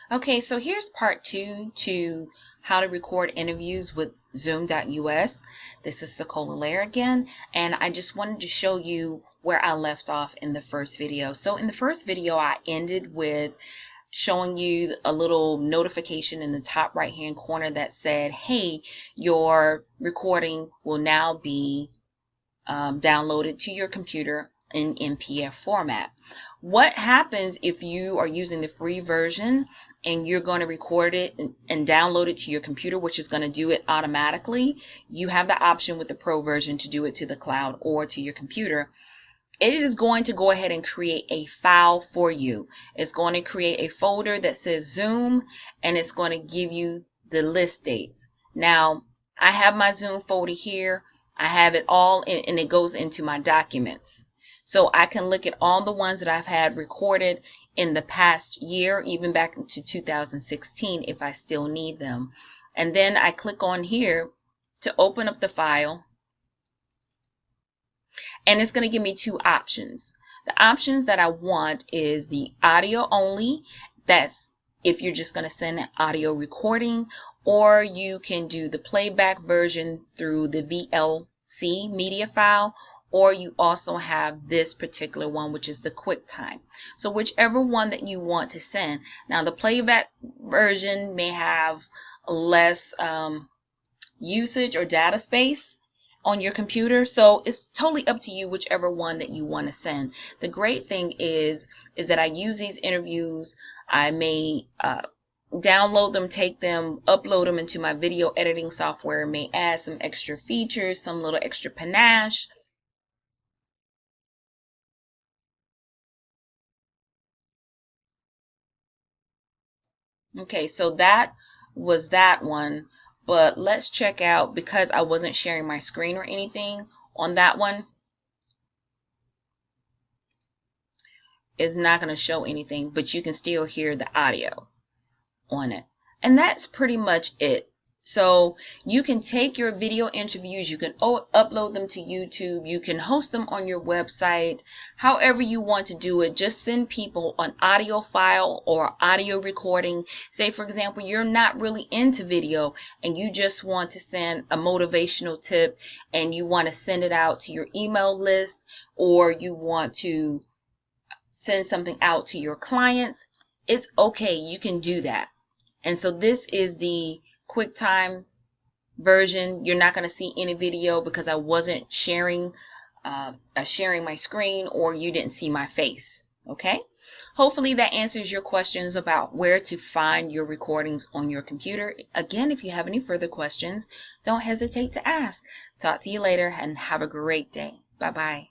Okay, so here's part 2 to how to record interviews with Zoom.us. This is Sekolah Lair again, and I just wanted to show you where I left off in the first video. So in the first video, I ended with showing you a little notification in the top right hand corner that said, hey, your recording will now be downloaded to your computer in MPF format. What happens if you are using the free version and you're going to record it and download it to your computer, which is going to do it automatically? You have the option with the pro version to do it to the cloud or to your computer. It is going to go ahead and create a file for you. It's going to create a folder that says Zoom, and it's going to give you the list dates. Now, I have my Zoom folder here. I have it all and it goes into my documents. So I can look at all the ones that I've had recorded in the past year, even back into 2016 if I still need them. And then I click on here to open up the file. And it's going to give me two options. The options that I want is the audio only. That's if you're just going to send an audio recording, or you can do the playback version through the VLC media file, or you also have this particular one, which is the QuickTime. So whichever one that you want to send. Now the playback version may have less usage or data space on your computer, so it's totally up to you whichever one that you want to send. The great thing is that I use these interviews. I may download them, take them, upload them into my video editing software, may add some extra features, some little extra panache. Okay, so that was that one. But let's check out, because I wasn't sharing my screen or anything on that one, it's not going to show anything, but you can still hear the audio on it. And that's pretty much it. So you can take your video interviews, you can upload them to YouTube, you can host them on your website, however you want to do it. Just send people an audio file or audio recording. Say, for example, you're not really into video and you just want to send a motivational tip and you want to send it out to your email list, or you want to send something out to your clients. It's okay, you can do that. And so this is the QuickTime version. You're not going to see any video because I wasn't sharing my screen, or you didn't see my face. Okay, hopefully that answers your questions about where to find your recordings on your computer. Again, if you have any further questions, don't hesitate to ask. Talk to you later and have a great day. Bye bye.